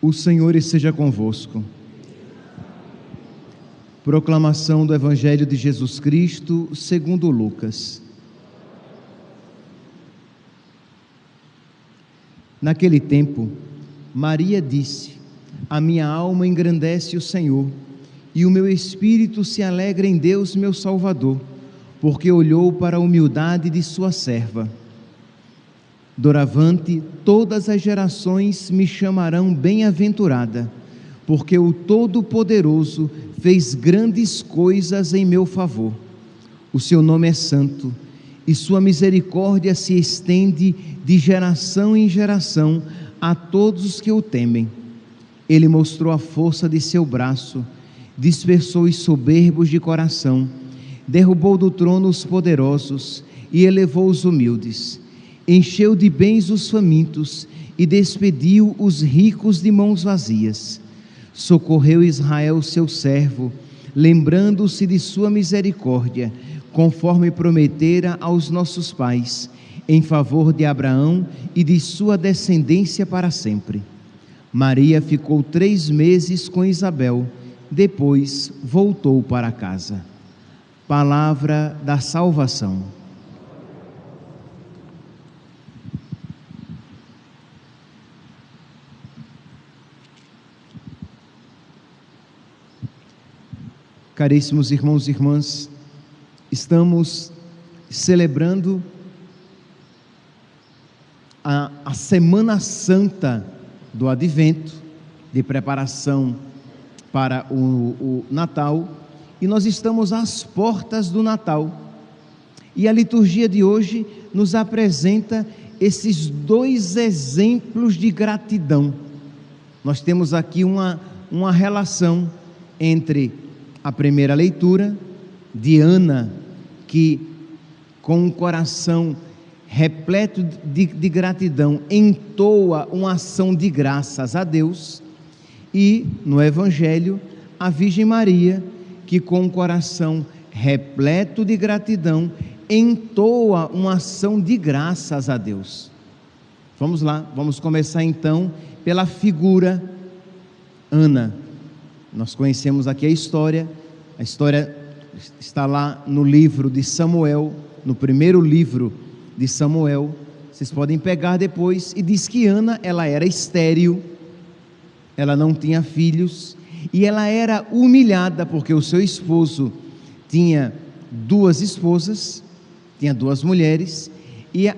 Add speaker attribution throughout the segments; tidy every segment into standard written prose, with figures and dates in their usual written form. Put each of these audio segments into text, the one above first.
Speaker 1: O Senhor esteja convosco. Proclamação do Evangelho de Jesus Cristo segundo Lucas. Naquele tempo, Maria disse: a minha alma engrandece o Senhor, e o meu espírito se alegra em Deus, meu Salvador, porque olhou para a humildade de sua serva. Doravante, todas as gerações me chamarão bem-aventurada, porque o Todo-Poderoso fez grandes coisas em meu favor. O seu nome é santo, e sua misericórdia se estende de geração em geração a todos os que o temem. Ele mostrou a força de seu braço, dispersou os soberbos de coração, derrubou do trono os poderosos e elevou os humildes. Encheu de bens os famintos e despediu os ricos de mãos vazias. Socorreu Israel, seu servo, lembrando-se de sua misericórdia, conforme prometera aos nossos pais, em favor de Abraão e de sua descendência para sempre. Maria ficou 3 meses com Isabel, depois voltou para casa. Palavra da salvação. Caríssimos irmãos e irmãs, estamos celebrando a Semana Santa do Advento, de preparação para o Natal, e nós estamos às portas do Natal. E a liturgia de hoje nos apresenta esses 2 exemplos de gratidão. Nós temos aqui uma relação entre a primeira leitura de Ana, que com um coração repleto de gratidão entoa uma ação de graças a Deus, e no Evangelho a Virgem Maria, que com um coração repleto de gratidão entoa uma ação de graças a Deus. Vamos lá, vamos começar então pela figura Ana. Nós conhecemos aqui a história está lá no livro de Samuel, no primeiro livro de Samuel. Vocês podem pegar depois, e diz que Ana, ela era estéril, ela não tinha filhos, e ela era humilhada, porque o seu esposo tinha 2 esposas, tinha 2 mulheres, e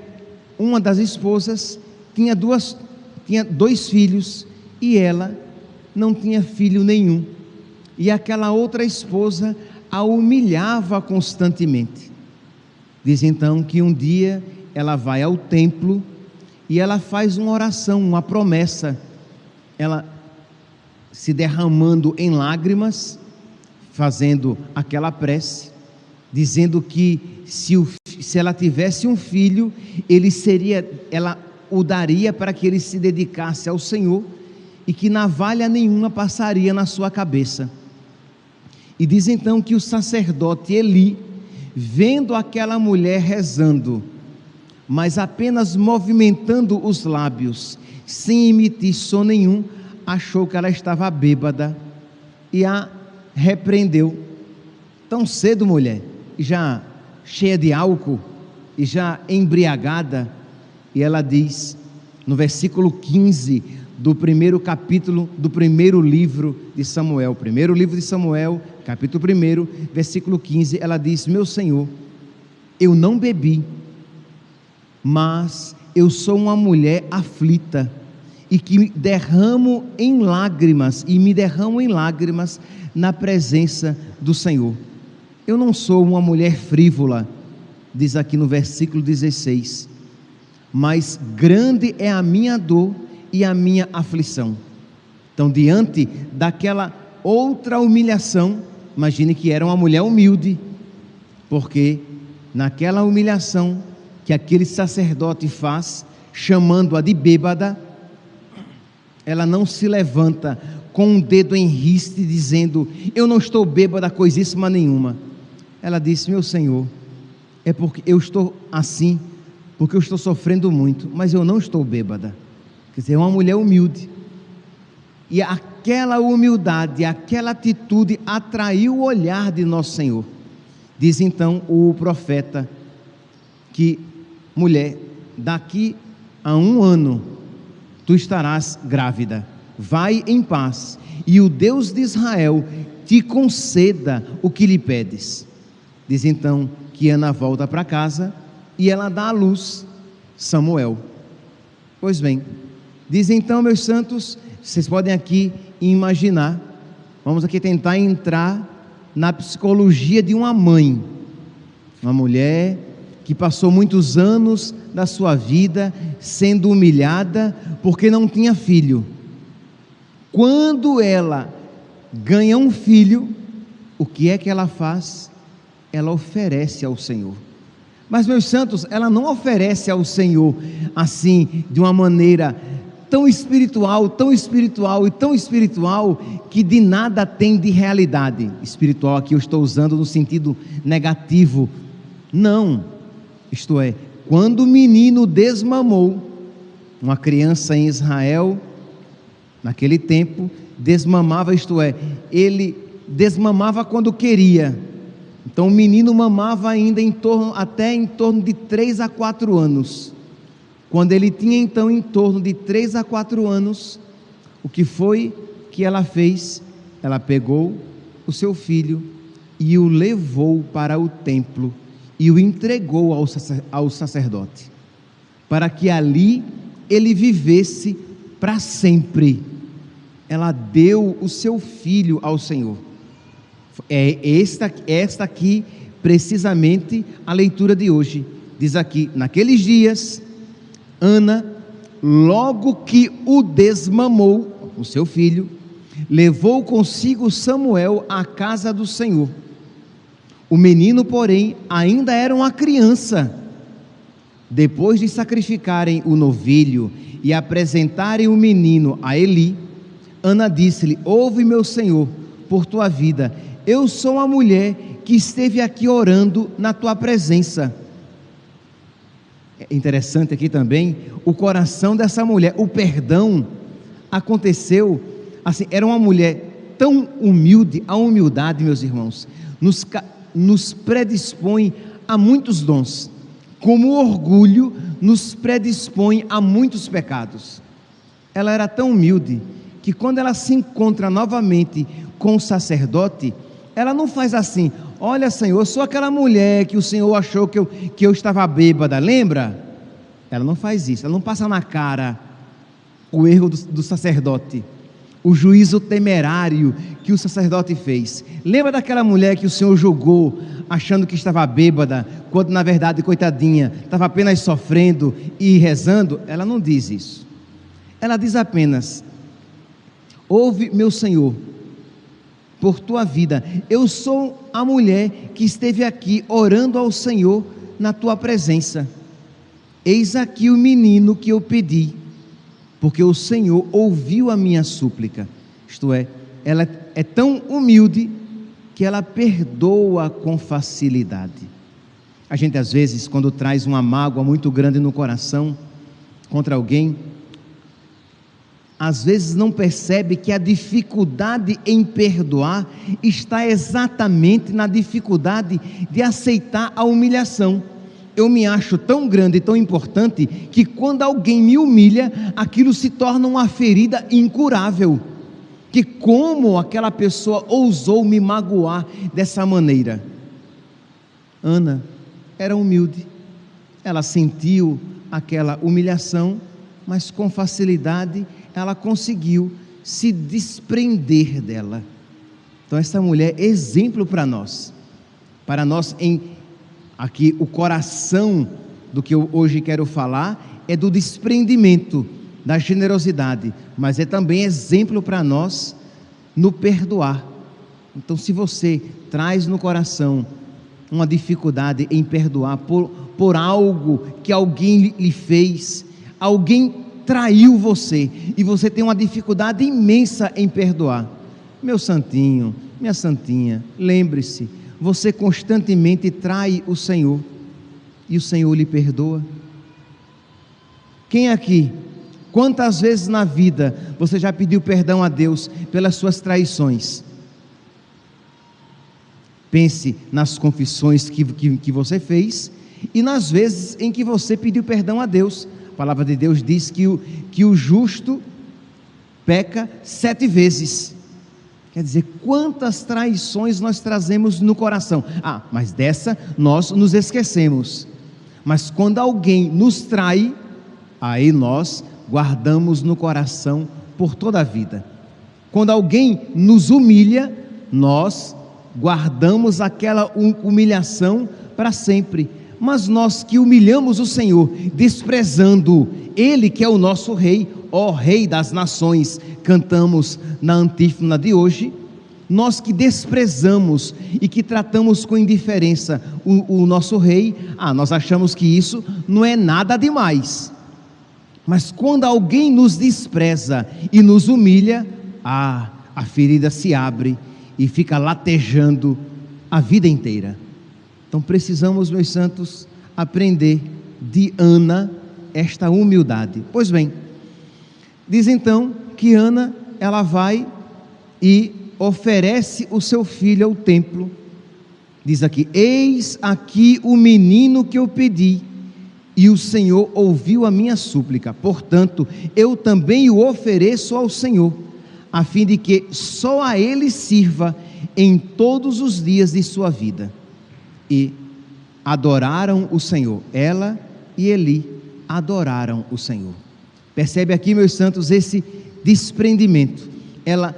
Speaker 1: uma das esposas tinha 2 filhos, e ela não tinha filho nenhum. E aquela outra esposa a humilhava constantemente. Diz então que um dia ela vai ao templo e ela faz uma oração, uma promessa, ela se derramando em lágrimas, fazendo aquela prece, dizendo que se ela tivesse um filho, ela o daria para que ele se dedicasse ao Senhor, e que navalha nenhuma passaria na sua cabeça. E diz então que o sacerdote Eli, vendo aquela mulher rezando, mas apenas movimentando os lábios, sem emitir som nenhum, achou que ela estava bêbada e a repreendeu. Tão cedo, mulher, já cheia de álcool e já embriagada? E ela diz, no versículo 15 do primeiro capítulo do primeiro livro de Samuel, primeiro livro de Samuel, capítulo 1, versículo 15, ela diz: meu Senhor, eu não bebi, mas eu sou uma mulher aflita, e que me derramo em lágrimas na presença do Senhor. Eu não sou uma mulher frívola, diz aqui no versículo 16, mas grande é a minha dor e a minha aflição. Então, diante daquela outra humilhação, imagine que era uma mulher humilde, porque naquela humilhação que aquele sacerdote faz, chamando-a de bêbada, ela não se levanta com um dedo em riste, dizendo: eu não estou bêbada coisíssima nenhuma. Ela disse: meu Senhor, é porque eu estou assim, porque eu estou sofrendo muito, mas eu não estou bêbada. Quer dizer, é uma mulher humilde. E aquela humildade, aquela atitude atraiu o olhar de nosso Senhor. Diz então o profeta que: mulher, daqui a 1 ano tu estarás grávida, vai em paz, e o Deus de Israel te conceda o que lhe pedes. Diz então que Ana volta para casa e ela dá à luz Samuel. Pois bem, diz então, meus santos, vocês podem aqui imaginar, vamos aqui tentar entrar na psicologia de uma mãe, uma mulher que passou muitos anos da sua vida sendo humilhada porque não tinha filho. Quando ela ganha um filho, o que é que ela faz? Ela oferece ao Senhor. Mas, meus santos, ela não oferece ao Senhor assim, de uma maneira tão espiritual, tão espiritual e tão espiritual, que de nada tem de realidade. Espiritual aqui eu estou usando no sentido negativo. Não, isto é, quando o menino desmamou, uma criança em Israel, naquele tempo, desmamava, isto é, ele desmamava quando queria. Então o menino mamava ainda até em torno de 3 a 4 anos. Quando ele tinha então em torno de 3 a 4 anos, o que foi que ela fez? Ela pegou o seu filho e o levou para o templo e o entregou ao sacerdote, para que ali ele vivesse para sempre. Ela deu o seu filho ao Senhor. É esta aqui precisamente a leitura de hoje. Diz aqui: naqueles dias, Ana, logo que o desmamou, o seu filho, levou consigo Samuel à casa do Senhor. O menino, porém, ainda era uma criança. Depois de sacrificarem o novilho e apresentarem o menino a Eli, Ana disse-lhe: ouve, meu senhor, por tua vida, eu sou a mulher que esteve aqui orando na tua presença. É interessante aqui também o coração dessa mulher, o perdão aconteceu assim. Era uma mulher tão humilde. A humildade, meus irmãos, nos predispõe a muitos dons, como o orgulho nos predispõe a muitos pecados. Ela era tão humilde que quando ela se encontra novamente com o sacerdote, ela não faz assim: olha, Senhor, eu sou aquela mulher que o Senhor achou que eu estava bêbada, lembra? Ela não faz isso, ela não passa na cara o erro do sacerdote, o juízo temerário que o sacerdote fez. Lembra daquela mulher que o Senhor julgou achando que estava bêbada, quando na verdade, coitadinha, estava apenas sofrendo e rezando? Ela não diz isso. Ela diz apenas: ouve, meu Senhor, por tua vida, eu sou a mulher que esteve aqui orando ao Senhor na tua presença. Eis aqui o menino que eu pedi, porque o Senhor ouviu a minha súplica. Isto é, ela é tão humilde que ela perdoa com facilidade. A gente às vezes, quando traz uma mágoa muito grande no coração contra alguém, às vezes não percebe que a dificuldade em perdoar está exatamente na dificuldade de aceitar a humilhação. Eu me acho tão grande e tão importante que quando alguém me humilha, aquilo se torna uma ferida incurável. Que como aquela pessoa ousou me magoar dessa maneira? Ana era humilde, ela sentiu aquela humilhação, mas com facilidade ela conseguiu se desprender dela. Então essa mulher é exemplo para nós aqui o coração do que eu hoje quero falar é do desprendimento, da generosidade, mas é também exemplo para nós no perdoar. Então, se você traz no coração uma dificuldade em perdoar por algo que alguém lhe fez, alguém traiu você e você tem uma dificuldade imensa em perdoar, meu santinho, minha santinha, lembre-se, você constantemente trai o Senhor e o Senhor lhe perdoa. Quem aqui, Quantas vezes na vida você já pediu perdão a Deus pelas suas traições? Pense nas confissões que você fez e nas vezes em que você pediu perdão a Deus. A palavra de Deus diz que o justo peca 7 vezes. Quer dizer, quantas traições nós trazemos no coração. Mas dessa nós nos esquecemos. Mas quando alguém nos trai, aí nós guardamos no coração por toda a vida. Quando alguém nos humilha, nós guardamos aquela humilhação para sempre. Mas nós que humilhamos o Senhor, desprezando Ele que é o nosso Rei, ó Rei das nações, cantamos na antífona de hoje. Nós que desprezamos e que tratamos com indiferença o nosso Rei, nós achamos que isso não é nada demais. Mas quando alguém nos despreza e nos humilha, a ferida se abre e fica latejando a vida inteira. Então precisamos, meus santos, aprender de Ana esta humildade. Pois bem, diz então que Ana, ela vai e oferece o seu filho ao templo. Diz aqui: eis aqui o menino que eu pedi, e o Senhor ouviu a minha súplica, portanto eu também o ofereço ao Senhor, a fim de que só a Ele sirva em todos os dias de sua vida. E adoraram o Senhor. Ela e Eli adoraram o Senhor. Percebe aqui, meus santos, esse desprendimento. Ela,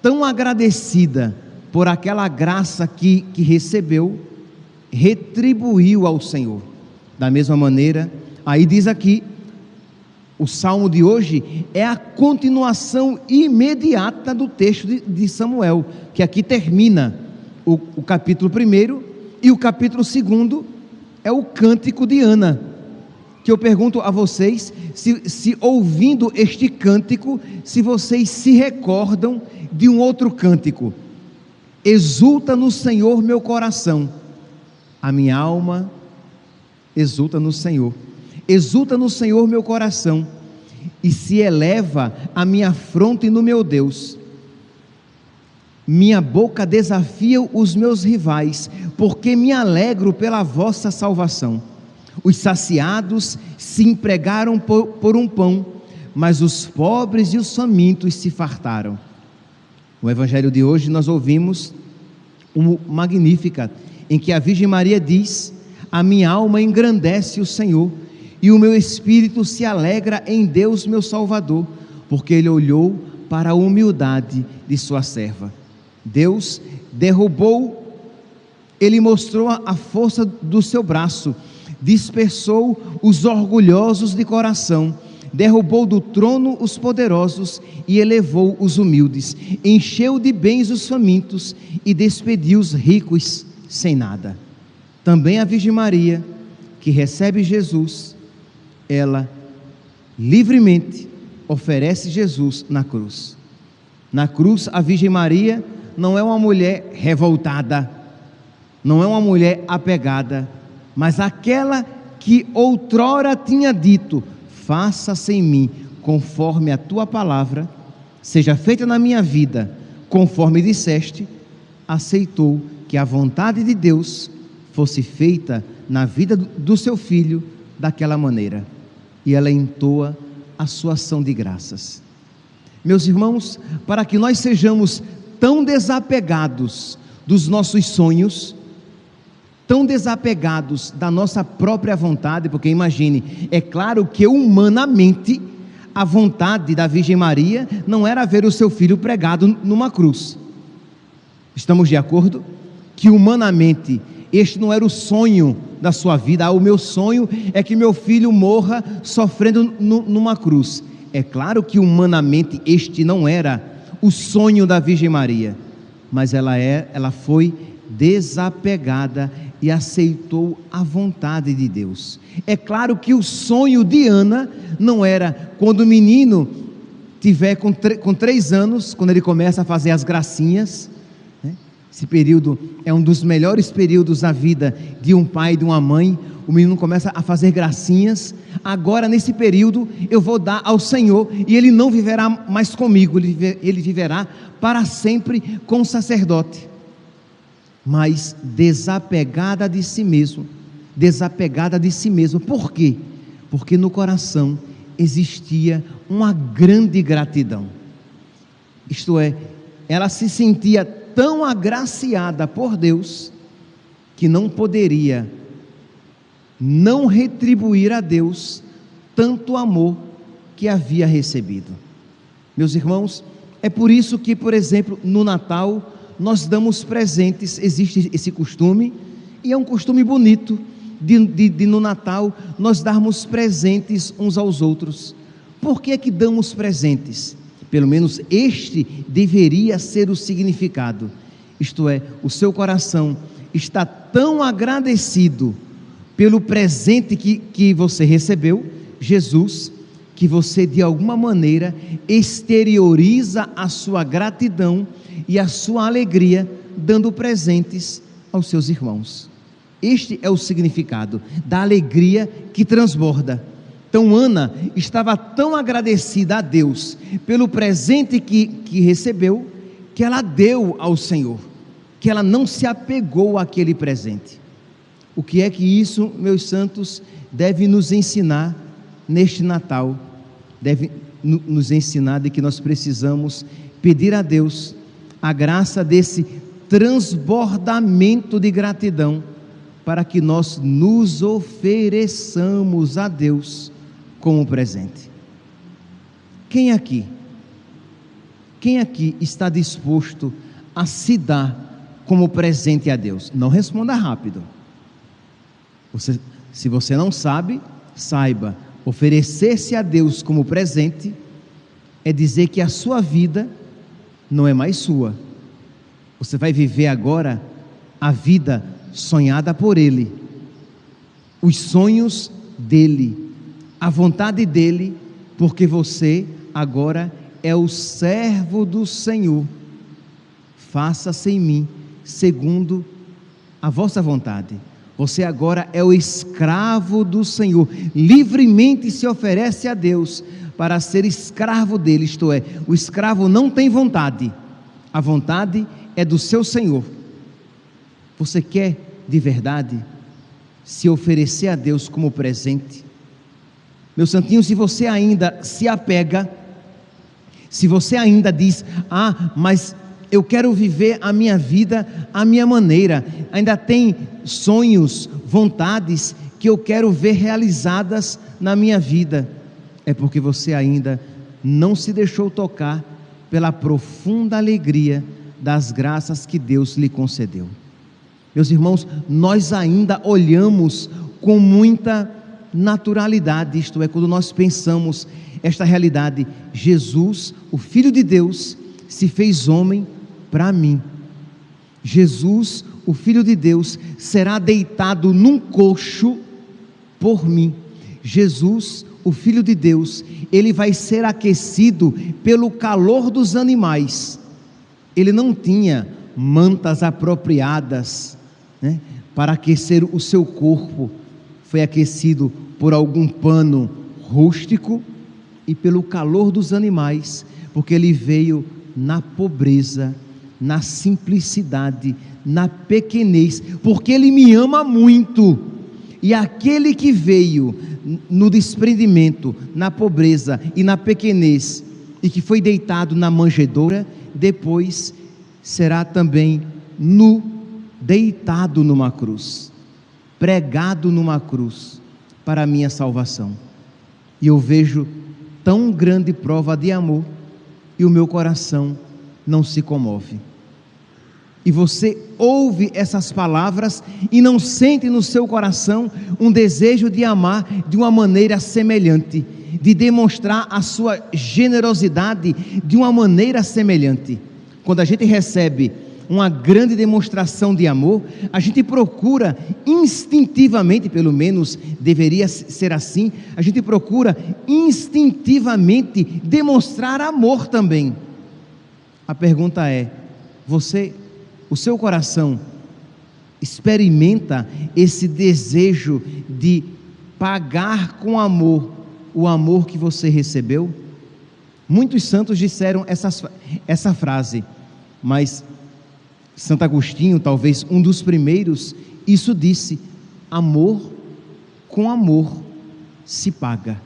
Speaker 1: tão agradecida por aquela graça que recebeu, retribuiu ao Senhor. Da mesma maneira, aí diz aqui, o salmo de hoje é a continuação imediata do texto de Samuel, que aqui termina o capítulo 1, e o capítulo 2 é o cântico de Ana, que eu pergunto a vocês, se ouvindo este cântico, se vocês se recordam de um outro cântico: exulta no Senhor meu coração, a minha alma exulta no Senhor. Exulta no Senhor meu coração, e se eleva a minha fronte no meu Deus. Minha boca desafia os meus rivais, porque me alegro pela vossa salvação. Os saciados se empregaram por um pão, mas os pobres e os famintos se fartaram. No evangelho de hoje nós ouvimos um Magnificat, em que a Virgem Maria diz: a minha alma engrandece o Senhor, e o meu espírito se alegra em Deus meu Salvador, porque Ele olhou para a humildade de sua serva. Deus derrubou, Ele mostrou a força do seu braço, dispersou os orgulhosos de coração, derrubou do trono os poderosos e elevou os humildes, encheu de bens os famintos e despediu os ricos sem nada. Também a Virgem Maria, que recebe Jesus, ela livremente oferece Jesus na cruz. Na cruz, a Virgem Maria não é uma mulher revoltada, não é uma mulher apegada, mas aquela que outrora tinha dito: faça-se em mim conforme a tua palavra, seja feita na minha vida conforme disseste. Aceitou que a vontade de Deus fosse feita na vida do seu filho daquela maneira, e ela entoa a sua ação de graças. Meus irmãos, para que nós sejamos tão desapegados dos nossos sonhos, tão desapegados da nossa própria vontade, porque imagine, é claro que humanamente a vontade da Virgem Maria não era ver o seu filho pregado numa cruz. Estamos de acordo? Que humanamente este não era o sonho da sua vida. O meu sonho é que meu filho morra sofrendo numa cruz. É claro que humanamente este não era o sonho da Virgem Maria, mas ela foi desapegada e aceitou a vontade de Deus. É claro que o sonho de Ana não era quando o menino tiver com 3 anos, quando ele começa a fazer as gracinhas, né? Esse período é um dos melhores períodos da vida de um pai e de uma mãe. O menino começa a fazer gracinhas, agora nesse período eu vou dar ao Senhor, e ele não viverá mais comigo, ele viverá para sempre com o sacerdote. Mas desapegada de si mesmo. Por quê? Porque no coração existia uma grande gratidão. Isto é, ela se sentia tão agraciada por Deus que não poderia não retribuir a Deus tanto amor que havia recebido. Meus irmãos, é por isso que, por exemplo, no Natal nós damos presentes. Existe esse costume, e é um costume bonito de no Natal nós darmos presentes uns aos outros. Por que é que damos presentes? Pelo menos este deveria ser o significado. Isto é, o seu coração está tão agradecido pelo presente que você recebeu, Jesus, que você de alguma maneira exterioriza a sua gratidão e a sua alegria dando presentes aos seus irmãos. Este é o significado da alegria que transborda. Então Ana estava tão agradecida a Deus pelo presente que recebeu, que ela deu ao Senhor, que ela não se apegou àquele presente. O que é que isso, meus santos, deve nos ensinar neste Natal? Deve nos ensinar de que nós precisamos pedir a Deus a graça desse transbordamento de gratidão, para que nós nos ofereçamos a Deus como presente. Quem aqui está disposto a se dar como presente a Deus? Não responda rápido. Se você não sabe, saiba, oferecer-se a Deus como presente é dizer que a sua vida não é mais sua. Você vai viver agora a vida sonhada por Ele, os sonhos dEle, a vontade dEle, porque você agora é o servo do Senhor. Faça-se em mim segundo a vossa vontade. Você agora é o escravo do Senhor, livremente se oferece a Deus para ser escravo dele. Isto é, o escravo não tem vontade, a vontade é do seu Senhor. Você quer de verdade se oferecer a Deus como presente? Meu santinho, se você ainda se apega, se você ainda diz: mas eu quero viver a minha vida à minha maneira, ainda tem sonhos, vontades que eu quero ver realizadas na minha vida, é porque você ainda não se deixou tocar pela profunda alegria das graças que Deus lhe concedeu. Meus irmãos, nós ainda olhamos com muita naturalidade, isto é, quando nós pensamos esta realidade: Jesus, o Filho de Deus, se fez homem para mim. Jesus, o Filho de Deus, será deitado num coxo por mim. Jesus, o Filho de Deus, ele vai ser aquecido pelo calor dos animais. Ele não tinha mantas apropriadas, para aquecer o seu corpo. Foi aquecido por algum pano rústico e pelo calor dos animais, porque ele veio na pobreza, na simplicidade, na pequenez, porque ele me ama muito. E aquele que veio no desprendimento, na pobreza e na pequenez, e que foi deitado na manjedoura, depois será também deitado numa cruz, pregado numa cruz, para a minha salvação. E eu vejo tão grande prova de amor, e o meu coração não se comove. E você ouve essas palavras e não sente no seu coração um desejo de amar de uma maneira semelhante, de demonstrar a sua generosidade de uma maneira semelhante. Quando a gente recebe uma grande demonstração de amor, a gente procura instintivamente, pelo menos deveria ser assim, a gente procura instintivamente demonstrar amor também. A pergunta é: o seu coração experimenta esse desejo de pagar com amor o amor que você recebeu? Muitos santos disseram essa frase, mas Santo Agostinho, talvez um dos primeiros, isso disse: amor com amor se paga.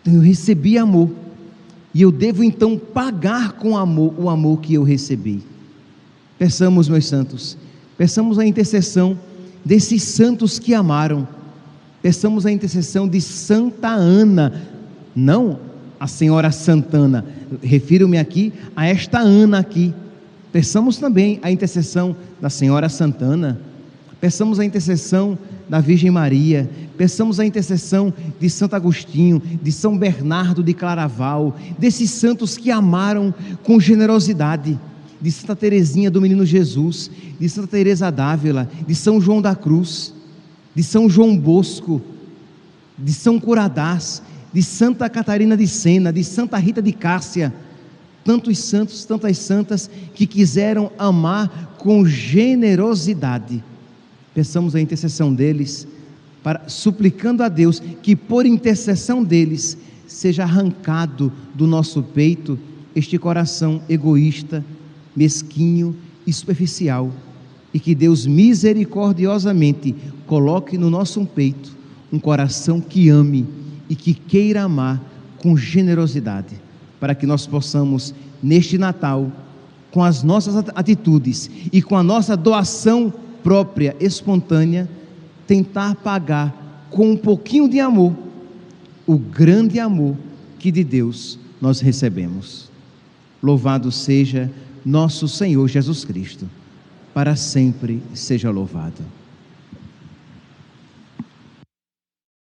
Speaker 1: Então eu recebi amor, e eu devo então pagar com amor o amor que eu recebi. Peçamos, meus santos, peçamos a intercessão desses santos que amaram. Peçamos a intercessão de Santa Ana, não a Senhora Santana, refiro-me aqui a esta Ana aqui. Peçamos também a intercessão da Senhora Santana, peçamos a intercessão da Virgem Maria, peçamos a intercessão de Santo Agostinho, de São Bernardo de Claraval, desses santos que amaram com generosidade, de Santa Teresinha do Menino Jesus, de Santa Teresa d'Ávila, de São João da Cruz, de São João Bosco, de São Curadás, de Santa Catarina de Sena, de Santa Rita de Cássia, tantos santos, tantas santas que quiseram amar com generosidade. Peçamos a intercessão deles, suplicando a Deus que por intercessão deles seja arrancado do nosso peito este coração egoísta, mesquinho e superficial, e que Deus misericordiosamente coloque no nosso peito um coração que ame e que queira amar com generosidade, para que nós possamos, neste Natal, com as nossas atitudes e com a nossa doação própria, espontânea, tentar pagar com um pouquinho de amor o grande amor que de Deus nós recebemos. Louvado seja nosso Senhor Jesus Cristo, para sempre seja louvado.